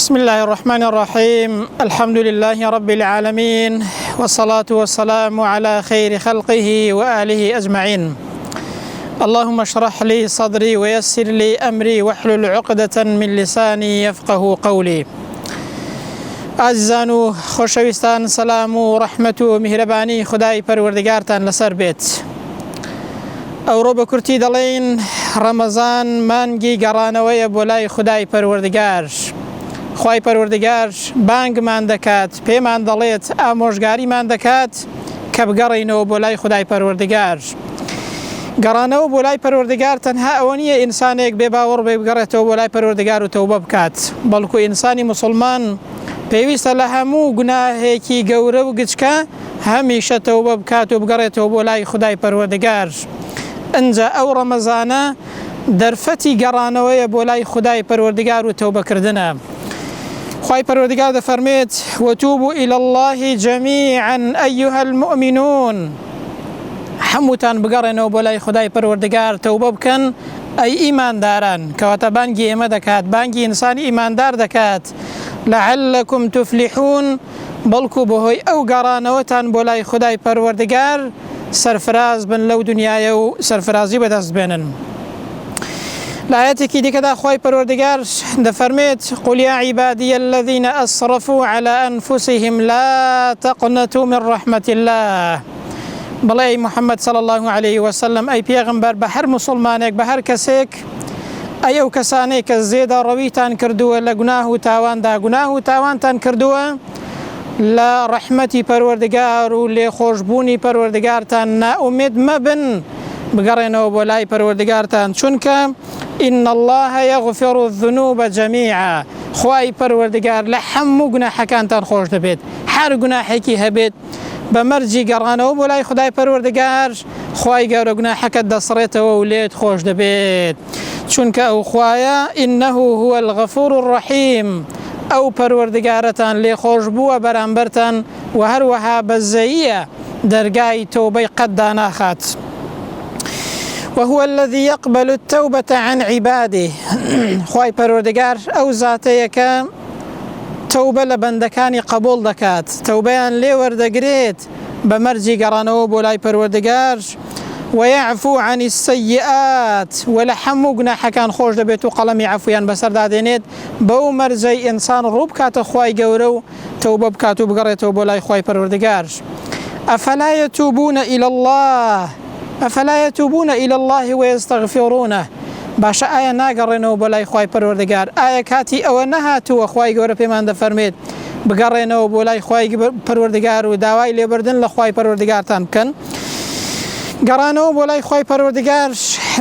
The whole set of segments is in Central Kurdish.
بسم الله الرحمن الرحيم. الحمد لله رب العالمين، والصلاة والسلام على خير خلقه وآله أجمعين. اللهم اشرح لي صدري ويسر لي أمري واحلل عقدة من لساني يفقه قولي. عزیزان و خۆشەویستان، سەلام و ڕەحمەت و میهرەبانی خودای پەروەردگارتان لەسەر بێت. ئەوڕۆ بە کورتی دەڵێن ڕەمەزان مانگی گەڕانەوەیە بۆ لای خودای پەروەردگار. خوای پەروەردگار بانگمان دەکات، پێمان دەڵێت، ئامۆژگاریمان دەکات کە بگەڕینەوە بۆ لای خودای پەروەردگار. گەڕانەوە بۆ لای پەروەردگار تەنها ئەوە نییە ئینسانێک بێ باوەڕ بێ بگەڕێتەوە بۆ لای پەروەردگار و تەوبە بکات، بەڵکو ئینسانی موسڵمان پێویستە لە هەموو گوناهێکی گەورە و گچکە هەمیشە تەوبە بکات و بگەڕێتەوە بۆ لای خودای پەروەردگار. ئەنجا ئەو ڕەمەزانە دەرفەتی گەڕانەوەیە بۆ لای خودای پەروەردگار و تەوبەکردنە. خوای پەروەردگار دەفەرمێت: وتوبوا إلى الله جميعا أيها المؤمنون. هەمووتان بگەڕێنەوە بۆ لای خودای پەروەردگار تەوبە بکەن ئەی ئیمانداران، کەواتە بانگی ئێمە دەکات، بانگی ئینسانی ئیماندار دەکات. لعلكم تفلحون، بەڵکو بەهۆی ئەو گەڕانەوەتان بۆ لای خودای پەروەردگار سەرفراز بن لەو دنیایە و سەرفرازی بەدەست بێنن. لآياتك ديكدا خوي پروردگار دفرميت: قل يا عبادي الذين أسرفوا على أنفسهم لا تقنطوا من رحمة الله. بلای محمد صلى الله عليه وسلم أي پیغمبر بهر مسلمانك بهر کسیک أيو کسانی که زیده رویتان کردووە لە گوناه و تاواندا، گوناه و تاوانتان کردووە، لە ڕەحمەتی پەروەردگار و لێ خۆشبوونی پەروەردگارتان ناومید مەبن، بگەڕێنەوە بۆ لای پەروەردگارتان، چونکە إن الله يغفر الذنوب جميعا. خوای پەروەردگار لە هەموو گوناحەکانتان خۆش دەبێت، هەر گوناحێکی هەبێت بەمەرجی گەڕانەوە بۆ لای خودای پەروەردگار، خوای گەورە گوناحەکەت دەسڕێتەوە و لێت خۆش دەبێت، چونکە ئەو خوایە إنه هو الغفور الرحيم. ئەو پەروەردگارەتان لێ خۆش بووە بەرامبەرتان و هەروەها بەزەییە دەرگای تەوبەی قەتدا ناخات. وهو الذي يقبل التوبة عن عباده. خوای پەروەردگار ئەو زاتەیە کە تەوبە لە بەندەکانی قبول دەکات، تەوبەیان لێ وەردەگرێت بەمەرجی گەڕانەوە بۆ لای پەروەردگار. ويعفو عن السيئات، ولا هەموو گوناحەکان خۆش دەبێت و قەڵەمی عەفویان بەسەردا دێنێت، بەو مەرجەی ئینسان ڕوو بکاتە خوای گەورە و تەوبە بکات و بگەڕێتەوە بۆ لای خوای پەروەردگار. أفلا يتوبون إلى الله أفلا يتوبون إلى الله ويستغفرونه. باشە ئایا ناگەڕێنەوە بۆ لای خوای پەروەردگار؟ ئایا کاتی ئەوە نەهاتووە خوای گەورە پێمان دەفەرمێت بگەڕێنەوە بۆ لای خوای پەروەردگار و داوای لێبردن لە خوای پەروەردگارتان بکەن؟ گەڕانەوە بۆ لای خوای پەروەردگار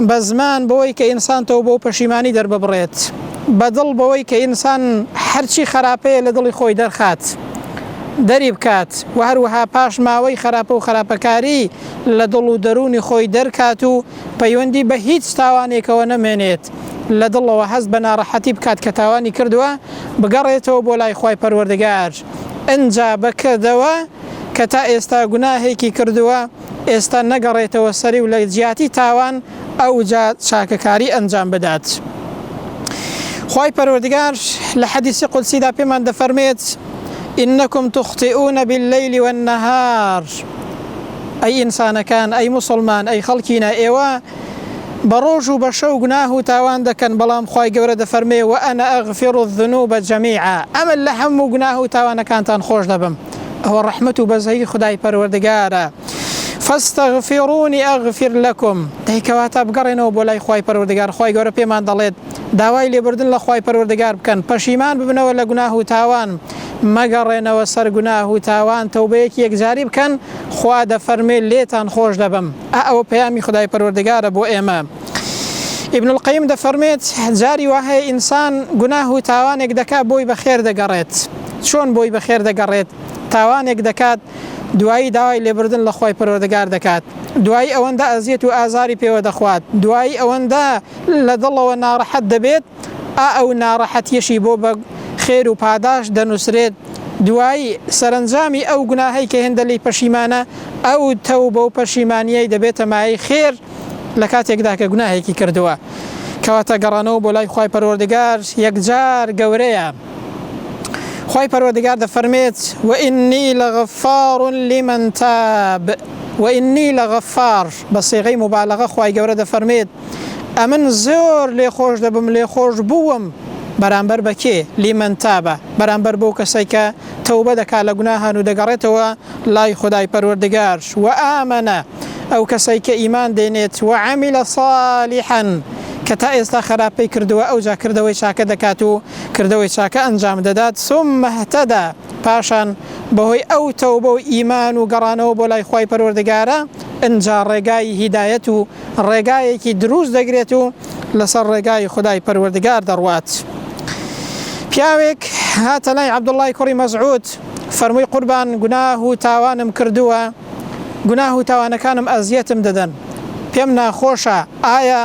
بە زمان بەوەی کە ئینسان تەوبە و پەشیمانی دەرببڕێت، بەدڵ بەوەی کە ئینسان هەرچی خراپەیە لە دڵی خۆی دەرخات دەری بکات، و هەروەها پاش ماوەی خراپە و خراپەکاری لە دڵ و دەرونی خۆی دەرکات و پەیوەندی بە هیچ تاوانێکەوە نەمێنێت، لە دڵەوە هەست بە ناڕەحەتی بکات کە تاوانی کردووە، بگەڕێتەوە بۆ لای خوای پەروەردگار. ئەنجا بکردەوە کە تا ئێستا گوناهێکی کردووە، ئێستا نەگەڕێتەوە سەری و لە جیاتی تاوان ئەو جا چاکەکاری ئەنجام بدات. خوای پەروەردگار لە حەدیسی قودسیدا پێمان دەفەرمێت: إنكم تخطئون بالليل والنهار. أي إنسان كان، أي مسلمان، أي خلقنا إيوا بروج بشو جناه تاوان دكن بلام خواي جورد فرمي وأنا أغفر الذنوب جميعا. أما اللحم جناه تاوان كان تنخوش دبم، هو الرحمة بزهي خداي پروردگارا. فاستغفروني أغفر لكم. ده كواتا بقرنوا بولاي خواي پروردگار، خواي جورد بيمان دليد داوای لێبردن لە خوای پەروەردگار بکەن، پەشیمان ببنەوە لە گوناه و تاوان، مەگەڕێنەوە سەر گوناه و تاوان، تەوبەیەکی یەکجاری بکەن، خوا دەفەرمێ لێتان خۆش دەبم. ئەوە پەیامی خدای پەروەردگارە بۆ ئێمە. ابن القیم دەفەرمێت جاری وهەیە ئینسان گوناه و تاوانێک دەکات بۆی بەخێر دەگەڕێت. چۆن بۆی بەخێر دەگەڕێت؟ تاوانێک دەکات، دوایی داوای لێبردن لە خوای پەروەردگار دەکات، دوایی ئەوەندە ئەزیەت و ئازاری پێوە دەخوات، دوایی ئەوەندە لە دڵەوە ناڕەحەت دەبێت، ئەو ناڕەحەتیەشی بۆ بە خێر و پاداش دەنووسرێت، دوایی سەرنجامی ئەو گوناهەی کە هێندە لی پەشیمانە، ئەو تەوبە و پەشیمانیەی دەبێتە مای خێر لە کاتێکدا کە گوناهێکی کردووە. کەواتە گەڕانەوە بۆ لای خوای پەروەردگار یەکجار گەورەیە، خوای پەروەردگار دەفەرمێت وإني لغفار لمن تاب وإني لغفار بە سیغەی مبالغە خوای گەورە دەفەرمێت ئەمن زۆر لێخۆش دەبم لێخۆش بووم بەرامبەر بە کێ لیمەن تابە بەرامبەر بۆ کەسێک کە تەوبە دەکات لە گوناهان و دەگەڕێتەوە لای خودای پەروەردگار و ئامەنە ئەو کەسێک کە ئیمان دێنێت و عەمیلە صالیحا کە تا ئێستا خراپەی کردووە ئەوجا کردەوەی چاکە دەکات و کردەوەی چاکە ئەنجام دەدات ثم اهتدى پاشان بەهۆی ئەو تەوبە و ئیمان و گەڕانەوە بۆ لای خوای پەروەردگارە ئەنجا ڕێگای هیدایەت و ڕێگایەکی دروست دەگرێت و لەسەر ڕێگای خودای پەروەردگار دەڕوات. پیاوێک هاتە لای عەبدوڵڵای کوڕی مەزعود فەرمووی قوربان گوناه و تاوانم کردووە گوناه و تاوانەکانم ئەزیەتم دەدەن پێم ناخۆشە ئایا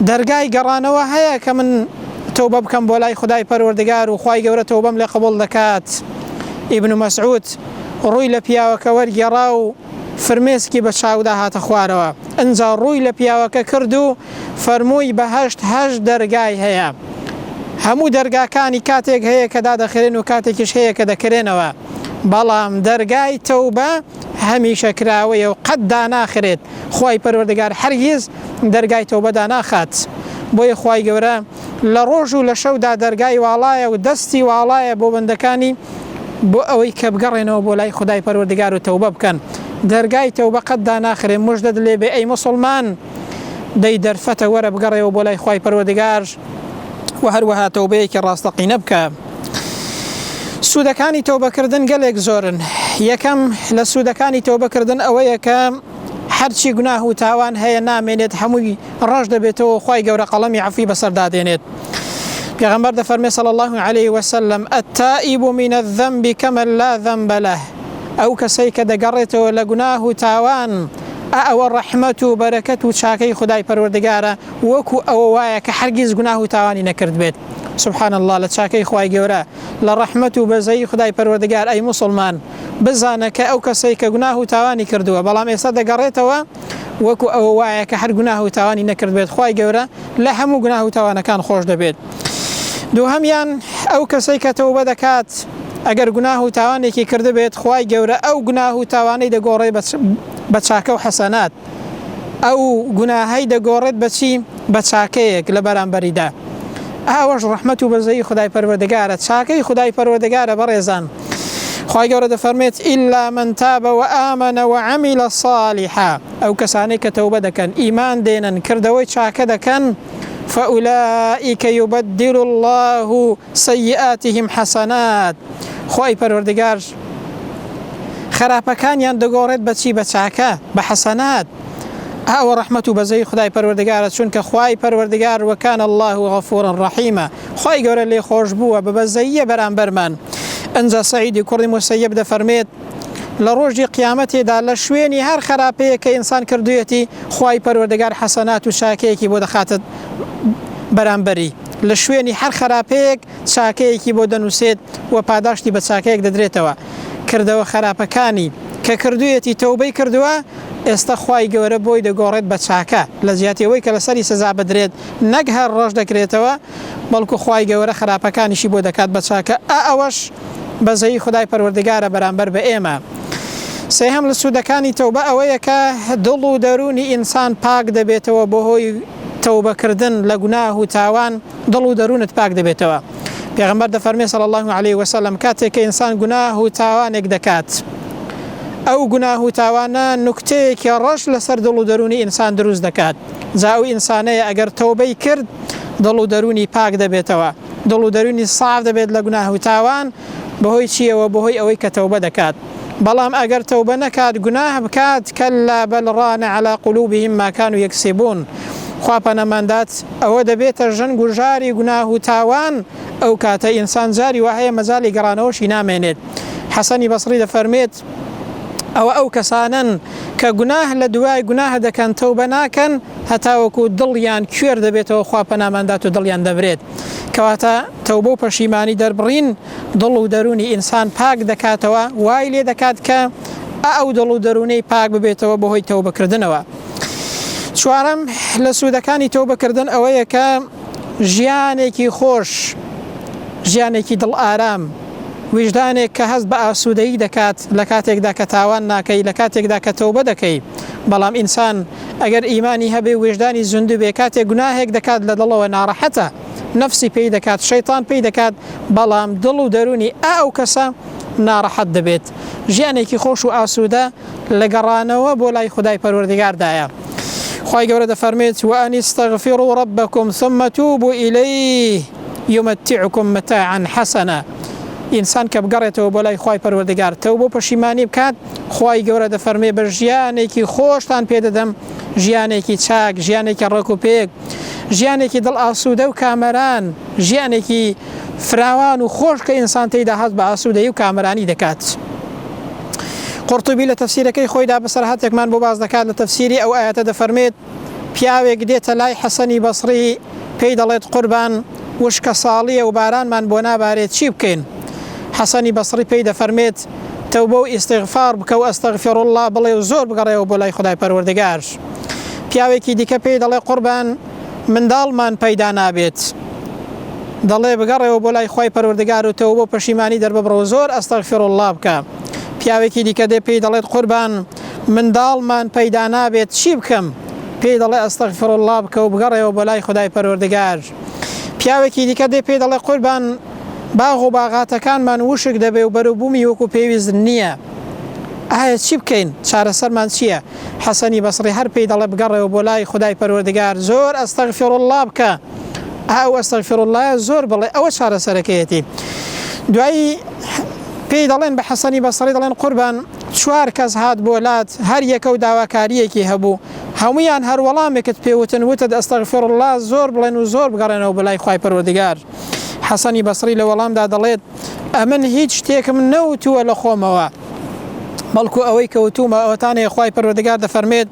دەرگای گەڕانەوە هەیە کە من تەوبە بکەم بۆ لای خودای پەروەردگار و خوای گەورە تەوبەم لێ قبوڵ دەکات. ئیبن مەسعود ڕووی لە پیاوەکە وەرگێڕا و فرمێسکی بە چاودا هاتە خوارەوە ئەنجا ڕووی لە پیاوەکە کرد و فەرمووی بەهەشت هەشت دەرگای هەیە هەموو دەرگاکانی کاتێک هەیە کە دادەخرێن و کاتێکیش هەیە کە دەکرێنەوە بەڵام دەرگای تەوبە هەمیشە کراوەیە و قەت داناخرێت خوای پەروەردگار هەرگیز دەرگای تەوبە داناخات بۆیە خوای گەورە لە ڕۆژ و لە شەودا دەرگای واڵایە و دەستی واڵایە بۆ بەندەکانی بۆ ئەوەی کە بگەڕێنەوە بۆ لای خودای پەروەردگار و تەوبە بکەن دەرگای تەوبە قەت داناخرێت موژدەت لێ بێ ئەی موسڵمان دەی دەرفەتە وەرە بگەڕێەوە بۆ لای خوای پەروەردگار و هەروەها تەوبەیەکی ڕاستەقینە بکە. سوودەکانی تەوبەکردن گەلێک زۆرن یەکەم لە سوودەکانی تەوبەکردن ئەوەیە کە هەرچی گوناه و تاوان هەیە نامێنێت هەمووی ڕەش دەبێتەوە خوای گەورە قەڵەمی عەفوی بەسەردادێنێت. پێغەمبەر دەفەرمێ صلی الله عليه وسلم التائب من الذنب كمن لا ذنب له ئەو کەسەی کە دەگەڕێتەوە لە گوناه و تاوان ئەوە ڕەحمەت و بەرەکەت و چاکەی خودای پەروەردگارە وەکو ئەوە وایە کە هەرگیز گوناه و تاوانی نەکرد بێت. سبحان الله لە چاکەی خوای گەورە لە ڕەحمەت و بەزەی خودای پەروەردگار ئەی موسڵمان بزانە کە ئەو کەسەی کە گوناه و تاوانی کردووە بەڵام ئێستا دەگەڕێتەوە وەکو ئەوە وایە کە هەر گوناه و تاوانی نەکرد بێت خوای گەورە لە هەموو گوناه و تاوانەکان خۆش دەبێت. دووهەمیان ئەو کەسەی کە تەوبە دەکات ئەگەر گوناه و تاوانێکی کرده بێت خوای گەورە ئەو گوناه و تاوانەی دەگۆڕێ بە چاکە و حەسەنات ئەو گوناهەی دەگۆڕێت بەچی بە چاکەیەک لە بەرامبەریدا ئەوەش ڕەحمەت و بەزەی خودای پەروەردگارە چاکەی خودای پەروەردگارە بەڕێزان. خوای گەورە دەفەرمێت إلا من تاب وآمن وعمل صالحا ئەو کەسانەی کە تەوبە دەکەن ئیمان دێنن کردەوەی چاکە دەکەن فأولئك يبدل الله سيئاتهم حسنات خوای پەروەردگار خراپەکانیان دەگۆڕێت بەچی بە چاکە بە حەسەنات ئەوە ڕەحمەت و بەزەی خودای پەروەردگارە چونکە خوای پەروەردگار وەکان الله غەفوورا ڕەحیمە خوای گەورە لێ خۆش بووە بە بەزەییە بەرامبەرمان. ئەنجا سەعیدی کوڕی موسەیب دەفەرمێت لە ڕۆژی قیامەتێدا لە شوێنی هەر خراپەیە کە ئینسان کردوێتی خوای پەروەردگار حەسەنات و چاکەیەکی بۆ دەخاتت بەرامبەری لە شوێنی هەر خراپەیەک چاکەیەکی بۆ دەنووسێت و پاداشتی بە چاکەیەک دەدرێتەوە. کردەوە خراپەکانی کە کردوێتی تەوبەی کردووە ئێستا خوای گەورە بۆی دەگۆڕێت بە چاکە لە زیاتیەوەی کە لەسەری سزا بدرێت نەک هەر ڕۆژ دەکرێتەوە بەڵکو خوای گەورە خراپەکانیشی بۆ دەکات بە چاکە ئەوەش بەزەی خودای پەروەردگارە بەرامبەر بە ئێمە. سێهەم لە سوودەکانی تەوبە ئەوەیە کە دڵ و دەرونی ئینسان پاک دەبێتەوە بۆ هۆی تەوبەکردن لە گوناه و تاوان دڵ و دەرونت پاک دەبێتەوە. پێغەمبەر دەفەرمێ صلی الله عليه وسلم کاتێک کە ئینسان گوناه و تاوانێک دەکات ئەو گوناه و تاوانە نوکتەیەکی ڕەش لەسەر دڵ و دەرونی ئینسان دروست دەکات. جاو ئینسانەیە ئەگەر تەوبەی کرد دڵ و دەرونی پاک دەبێتەوە دڵ و دەرونی ساف دەبێت لە گوناه و تاوان بەهۆی چیەوە بەهۆی ئەوەی کە تەوبە دەکات. بەڵام ئەگەر تەوبە نەکات گوناه بکات کەلا بەل ڕان عەلا قولوبهم ما كانوا یەکسیبون خوا پەنەماندات ئەوە دەبێتە ژەنگ و ژاری گوناه و تاوان ئەو کاتە ئینسان جاری وهەیە مەجاڵی گەڕانەوەشی نامێنێت. حەسەنی بەسری دەفەرمێت ئەو کەسانن کە گوناه لە دوای گوناه دەکەن تەوبە ناکەن هەتاوەکو دڵیان کوێر دەبێتەوە خوا پەناماندات و دڵیان دەبرێت کەواتە تەوبە و پەشیمانی دەربڕین دڵ و دەرونی ئینسان پاک دەکاتەوە وای لێ دەکات کە ئەو دڵ و دەرونەی پاک ببێتەوە بەهۆی تەوبەکردنەوە. چوارەم لە سوودەکانی تەوبەکردن ئەوەیە کە ژیانێکی خۆش ژیانێکی دڵ ئارام وجدانێک کە هەست بە ئاسوودەیی دەکات لە کاتێکدا کە تاوان ناکەی لە کاتێکدا کە تەوبە دەکەی بەڵام ئینسان ئەگەر ئیمانی هەبێ وجدانی زوندو بێ کاتێک گوناهێک دەکات لە دڵەوە ناڕەحەتە نەفسی پێی دەکات شەیطان پێی دەکات بەڵام دڵ و دەرونی ئەو کەسە ناڕەحەت دەبێت ژیانێکی خۆش و ئاسوودە لە گەڕانەوە بۆ لای خودای پەروەردگاردایە خوای گەورە دەفەرمێت وأن استغفروا ربكم ثم توبوا إليه يمتعكم متاعا حسنا ئینسان کە بگەڕێتەوە بۆ لای خوای پەروەردگار تەوبە و پەشیمانی بکات خوای گەورە دەفەرمێ بە ژیانێکی خۆشتان پێدەدەم ژیانێکی چاک ژیانێکی ڕێک و پێک ژیانێکی دڵ ئاسوودە و کامەران ژیانێکی فراوان و خۆش کە ئینسان تێیدا هەست بە ئاسوودەیی و کامەرانی دەکات قورتوبی لە تەفسیرەکەی خۆیدا بەسەرهاتێکمان بۆ باز دەکات لە تەفسیری ئەو ئاەتە دەفەرمێت پیاوێک دێتە لای حەسەنی بەسری پێی دەڵێت قوربان وشکە ساڵیە و بارانمان بۆ نابارێت چی بکەین حەسەنی بەسری پێی دەفەرمێت تەوبە و ئیستیغفار بکە و ئەستەغفیر الله بڵێ و زۆر بگەڕێەوە بۆ لای خودای پەروەردگار پیاوێکی دیکە پێی دەڵێ قوربان منداڵمان پەیدا نابێت دەڵێ بگەڕێەوە بۆ لای خوای پەروەردگار و تەوبە و پەشیمانی دەرببڕە و زۆر ئەستەغفیر الله بکە پیاوێکی دیکە دێ پێی دەڵێت قوربان منداڵمان پەیدا نابێت چی بکەم پێی دەڵێ ئەستەغفیر الله بکە و بگەڕێەوە بۆ لای خودای پەروەردگار پیاوێکی دیکە دێ پێی دەڵێ قوربان باغ و باغاتەکانمان وشک دەبێ و بەروبوومی وەکو پێویست نییە ئایا چی بکەین چارەسەرمان چییە حەسەنی بەسری هەر پێی دەڵێ بگەڕێەوە بۆ لای خودای پەروەردگار زۆر ئەستەغفیر الله بکە ئەو ئەستەغفیر الله زۆر بڵێ ئەوە چارەسەرەکەیەتی دوایی پێی دەڵێن بە حەسەنی بەسری دەڵێن قوربان 4 کەس هات بۆ لات هەر یەکە و داواکاریەکی هەبوو هەمویان هەر وەڵامێکت پێوتن وتت ئەستەغفیر الله زۆر بڵێن و زۆر بگەڕێنەوە بە لای خوای پەروەردگار حەسەنی بەسری لە وەڵامدا دەڵێت ئەمن هیچ شتێکم نەوتووە لە خۆمەوە بەڵکو ئەوەی کەوتومە ئەوەتانەیە خوای پەروەردگار دەفەرمێت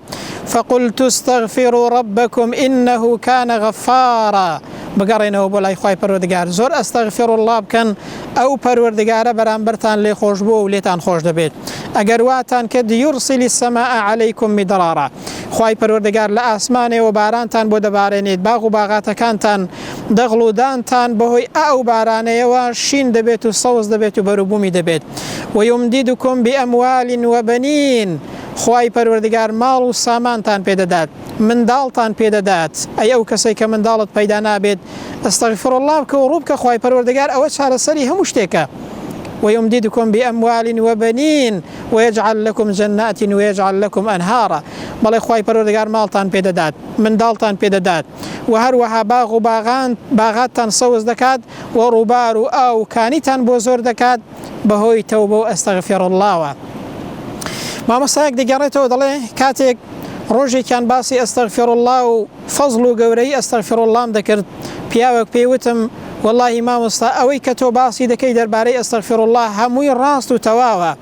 فقلت استغفروا ربكم إنه كان غفارا بگەڕێنەوە بۆ لای خوای پەروەردگار زۆر ئەستەغفیر الله بکەن ئەو پەروەردگارە بەرامبەرتان لێ خۆش بووە و لێتان خۆش دەبێت ئەگەر واتان کرد یورسیل السماء عەلەیکم مدرارا خوای پەروەردگار لە ئاسمانێەوە بارانتان بۆ دەبارێنێت باغ و باغاتەکانتان دەغڵ و دانتان بەهۆی ئەو بارانەیەوە شین دەبێت و سەوز دەبێت و بەروبوومی دەبێت ويمددكم بأموال وبنين خوای پەروەردگار ماڵ و سامانتان پێدەدات منداڵتان پێدەدات ئەی ئەو کەسەی کە منداڵت پەیدا نابێت ئەستەغفیر الله بکە و ڕوو بکە خوای پەروەردگار ئەوە چارەسەری هەموو شتێکە ويمددكم بأموال وبنين ويجعل لكم جنات ويجعل لكم أنهارا بەڵێ خوای پەروەردگار ماڵتان پێدەدات منداڵتان پێدەدات و هەروەها باغ و باغاتتان سەوز دەکات و ڕووبار و ئاو کانیتان بۆ زۆر دەکات بەهۆی تەوبە و ئەستەغفیر اللهوە مامۆستایەک دەگەڕێتەوە دەڵێ کاتێک ڕۆژێکیان باسی ئەستەغفیر الله و فەزڵ و گەورەی ئەستەغفیر اللهم دەکرد پیاوێک پێیوتم واللهی مامۆستا ئەوەی کە تۆ باسی دەکەی دەربارەی ئەستەغفیر الله هەمووی ڕاست و تەواوە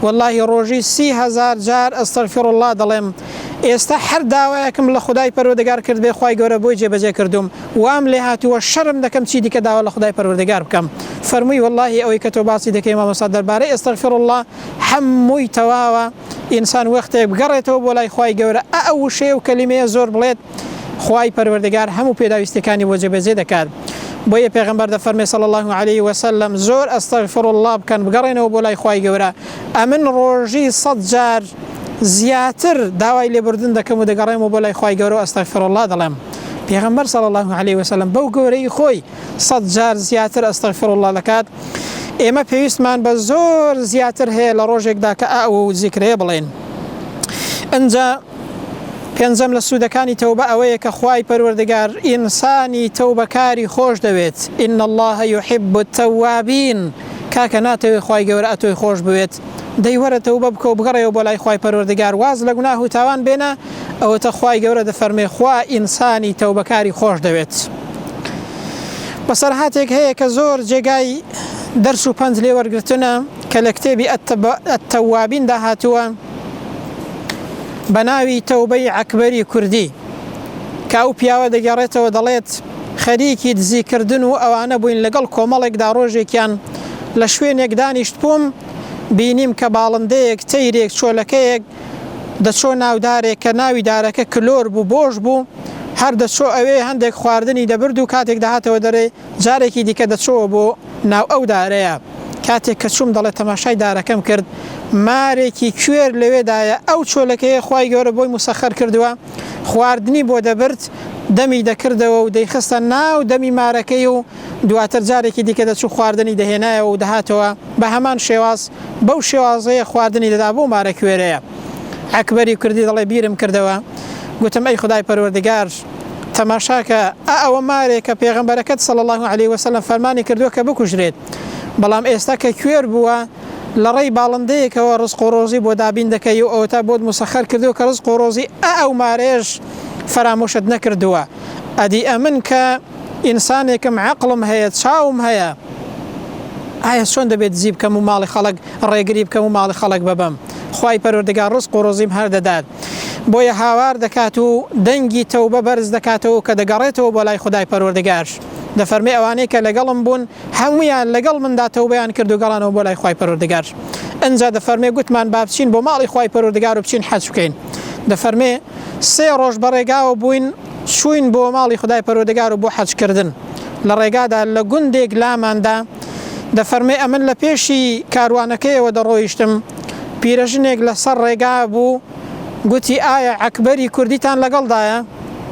واللهی ڕۆژی 30,000 جار ئەستەغفیر الله دەڵێم ئێستا هەر داوایەکم لە خودای پەروەردگار کرد بێ خوای گەورە بۆی جێبەجێ کردوم وام لێ هاتووە شەرم دەکەم چی دیکە داوا لە خودای پەروەردگار بکەم فەرمووی واللهی ئەوەی کە تۆ باسی دەکەی مامۆستا دەربارەی ئەستەغفیر الله هەمووی تەواوە ئینسان وەختێک بگەڕێتەوە بۆ لای خوای گەورە ئەو شێ و کەلیمەیە زۆر بڵێت خوای پەروەردگار هەموو پێداویستەکانی بۆ جێبەجێ دەکات بۆیە پێغەمبەر دەفەرمێ صلی الله علیه وسلم زۆر ئەستەغفیر الله بکەن بگەڕێنەوە بۆ لای خوای گەورە ئەمن ڕۆژی 100 جار زیاتر داوای لێبوردن دەکەم و دەگەڕێمەوە بۆ لای خوای گەورە و ئەستەغفیر الله دەڵێم پێغەمبەر صلی الله علیه وسلم بەو گەورەی خۆی 100 جار زیاتر ئەستەغفیر الله دەکات ئێمە پێویستمان بە زۆر زیاتر هەیە لە ڕۆژێکدا کە ئەو زیکرەیە بڵێن ئەنجا پێنجەم لە سوودەکانی تەوبە ئەوەیە کە خوای پەروەردگار ئینسانی تەوبەکاری خۆش دەوێت إن الله يحب التوابين کاکە ناتەوێت خوای گەورە ئەتۆی خۆش بوێت دەی وەرە تەوبە بکە و بگەڕێەوە بۆ لای خوای پەروەردگار واز لە گوناه و تاوان بێنە ئەوەتە خوای گەورە دەفەرمێ خوا ئینسانی تەوبەکاری خۆش دەوێت بەسەرهاتێک هەیە کە زۆر جێگای دەرس و پەنج لێ وەرگرتنە کە لە کتێبی التەوابین داهاتووە بەناوی تەوبەی عەکبەری کوردی کە ئەو پیاوە دەگەڕێتەوە دەڵێت خەریکی دزیکردن و ئەوانە بووین لەگەڵ کۆمەڵێکدا ڕۆژێکیان لە شوێنێک دانیشت بووم بینیم کە باڵندەیەک تەیرێک چۆلەکەیەک دەچۆ ناودارێک کە ناوی دارەکە کلۆر بوو بۆش بوو هەر دەچۆ ئەوێ هەندێک خواردنی دەبرد و کاتێک داهاتەوە دەرێ جارێکی دیکە دەچۆوە بۆ ناو ئەو دارەیە کاتێک کە چوم دەڵێت تەماشای دارەکەم کرد مارێکی کوێر لەوێدایە ئەو چۆلەکەی خوای گەورە بۆی مسەخەر کردووە خواردنی بۆ دەبرد دەمی دەکردەوە و دەیخستە ناو دەمی مارەکەی و دواتر جارێکی دیکە دەچوو خواردنی دەهێنایەوە و دەهاتەوە بە هەمان شێواز بەو شێوازەیە خواردنی دەدا بۆ مارە کوێرەیە. عەکبەری کوردی دەڵێ بیرم کردەوە گوتم ئەی خدای پەروەردگار تەماشاکە ئەوە مارێک کە پێغەمبەرەکەت صلی الله علیه وسلم فەرمانی کردووە کە بکوژرێت بەڵام ئێستا کە کوێر بووە لە ڕێی باڵندەیەکەوە ڕزق و ڕۆزی بۆ دابین دەکەی و ئەوە تا بۆت مسەخەر کردووە کە ڕزق و ڕۆزی ئەو مارێژ فرامۆشت نەکردووە ئەدی ئەمن کە ئینسانێکم عەقڵم هەیە چاوم هەیە ئایا چۆن دەبێت زیب بکەم و ماڵی خەڵک ڕێگری بکەم و ماڵی خەڵک ببەم خوای پەروەردگار ڕزق و ڕۆزیم هەر دەدات بۆیە هاوار دەکات و دەنگی تەوبە بەرز دەکاتەوە کە دەگەڕێتەوە بۆ لای خدای پەروەردگار دەفەرمێ ئەوانەی کە لەگەڵم بوون هەمویان لەگەڵ مندا تەوبەیان کرد و گەڵانەوە بۆ لای خوای پەروەردگار ئەنجا دەفەرمێ گوتمان با بچین بۆ ماڵی خوای پەروەردگار و بچین حەج بکەین دەفەرمێ 3 ڕۆژ بەڕێگاوە بووین چوین بۆ ماڵی خدای پەروەردگار و بۆ حەجکردن لە ڕێگادا لە گوندێک لاماندا دەفەرمێ ئەمن لە پێشی کاروانەکەیەوە دەڕۆیشتم پیرەژنێک لەسەر ڕێگا بوو گوتی ئایا عەکبەری کوردیتان لەگەڵدایە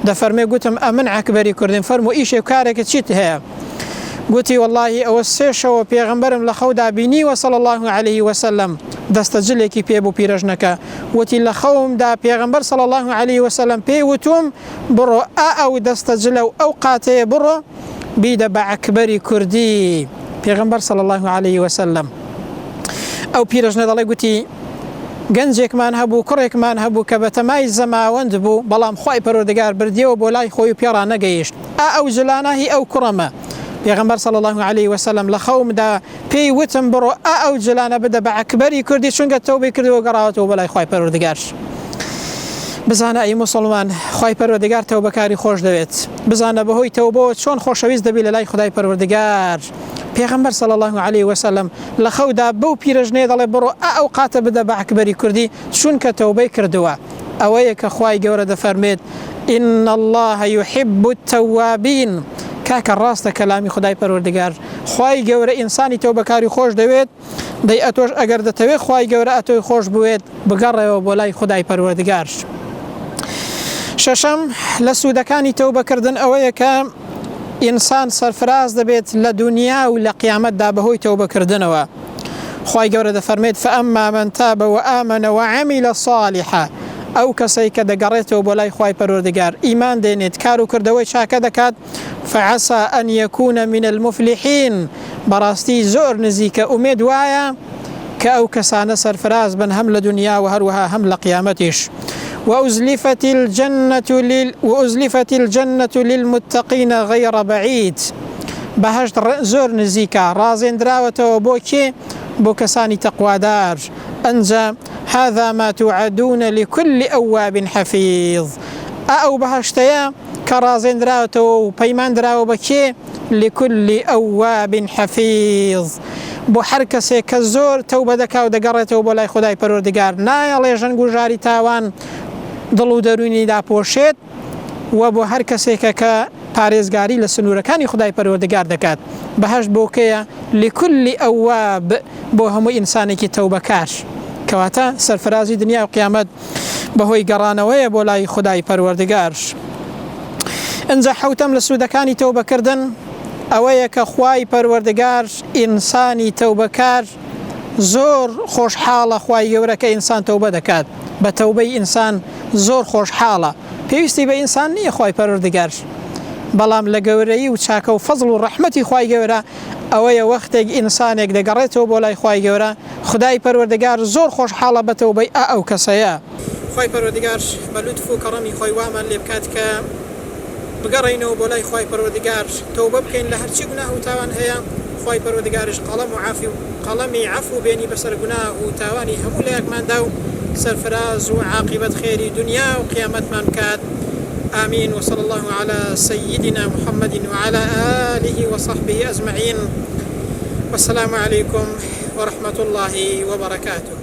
دەفەرمێ گوتم ئەمن عەکبەری کوردیم فەرموو ئیشێ کارێکە چیت هەیە گوتی واللهی ئەوە 3 شەوە پێغەمبەرم لە خەودا بینیوە صلی الله علیه وسلم دەستەجلێکی پێ بوو پیرەژنەکە وتی لە خەومدا پێغەمبەر صلی الله علیه وسلم پێی وتوم بڕۆ ئەو دەستەجلە و ئەو قاتەیە بڕۆ بیدە بە عەکبەری کوردی پێغەمبەر صلی الله علیه وسلم ئەو پیرەژنە دەڵێ گوتی گەنجێکمان هەبوو کوڕێکمان هەبوو کە بە تەمای زەماوەند بوو بەڵام خوای پەروەردگار بردیەوە بۆ لای خۆی و پێڕا نەگەیشت ئەو جلانە هی ئەو کوڕەمە پێغەمبەر صلی الله علیه وسلم لە خەومدا پێی وتم بڕۆ ئەو جلانە بدە بە عەکبەری کوردی چونکە تەوبەی کردووە گەڕاوەتەوە بە لای خوای پەروەردگار بزانە ئەی موسڵمان خوای پەروەردگار تەوبەکاری خۆش دەوێت بزانە بەهۆی تەوبەوە چۆن خۆشەویست دەبی لە لای خدای پەروەردگار پێغەمبەر صلی الله علیه وسلم لە خەودا بەو پیرەژنێ دەڵێ بڕۆ ئەو قاتە بدە بە عەکبەری کوردی چونکە تەوبەی کردووە ئەوەیە کە خوای گەورە دەفەرمێت إن الله يحب التوابين کاکە ڕاستە کەلامی خدای پەروەردگار خوای گەورە ئینسانی تەوبەکاری خۆش دەوێت دەی ئەتۆش ئەگەر دەتەوێت خوای گەورە ئەتۆی خۆش بوێت بگەڕێەوە بۆ لای خدای پەروەردگار شەشەم لە سوودەکانی تەوبەکردن ئەوەیە کە ئینسان سەرفراز دەبێت لە دنیا و لە قیامەتدا بەهۆی تەوبەکردنەوە خوای گەورە دەفەرمێت فأما من تاب وآمن وعمل صالحا ئەو کەسەی کە دەگەڕێتەوە بۆ لای خوای پەروەردگار ئیمان دێنێت کار و کردەوەی چاکە دەکات فعسى أن يكون من المفلحين بەڕاستی زۆر نزیکە ئومێد وایە کە ئەو کەسانە سەرفراز بن هەم لە دنیا و هەروەها هەم لە قیامەتیش وأزلفت الجنة للمتقين غير بعيد بەهەشت زۆر نزیکە ڕازێنراوەتەوە بۆ کێ بۆ کەسانی تەقوادار ئەنجا هذا ما توعدون لكل أواب حفيظ ئەو بەهەشتەیە کە ڕازێنراوەتەوە و پەیماندراوە بە کێ لكل أواب حفيظ بۆ هەر کەسێک کە زۆر تەوبە دەکا و دەگەڕێتەوە بۆ لای خدای پەروەردگار نایەڵێ ژەنگ و ژاری تاوان دڵ و دەرونی داپۆشێت و بۆ هەر کەسێکە کە پارێزگاری لە سنوورەکانی خدای پەروەردگار دەکات بەهەشت بۆکەیە لكل ئەواب بۆ هەموو ئینسانێکی تەوبەکار کەواتە سەرفرازی دنیا و قیامەت بەهۆی گەڕانەوەیە بۆ لای خدای پەروەردگار ئەنجا حەوتەم لە سوودەکانی تەوبەکردن ئەوەیە کە خوای پەروەردگار ئینسانی تەوبەکار زۆر خۆشحاڵە خوای گەورە کە ئینسان تەوبە دەکات بە تەوبەی ئینسان زۆر خۆشحاڵە پێویستی بە ئینسان نییە خوای پەروەردگار بەڵام لە گەورەی و چاکە و فەزڵ و ڕەحمەتی خوای گەورە ئەوەیە وەختێک ئینسانێک دەگەڕێتەوە بۆ لای خوای گەورە خدای پەروەردگار زۆر خۆشحاڵە بە تەوبەی ئەو کەسەیە خوای پەروەردگار بە لوتف و کەڕەمی خۆی وامان لێ بکات کە بگەڕینەوە بۆ لای خوای پەروەردگار تەوبە بکەین لە هەرچی گوناه و تاوان هەیە خوای پەروەردگارش قەڵەمی عەفو بێنی بەسەر گوناه و تاوانی هەموو لایەکماندا و سەرفراز و عاقبەت خێری دنیا و قیامەتمان بکات آمين وصلى الله على سيدنا محمد وعلى آله وصحبه أجمعين والسلام عليكم ورحمة الله وبركاته.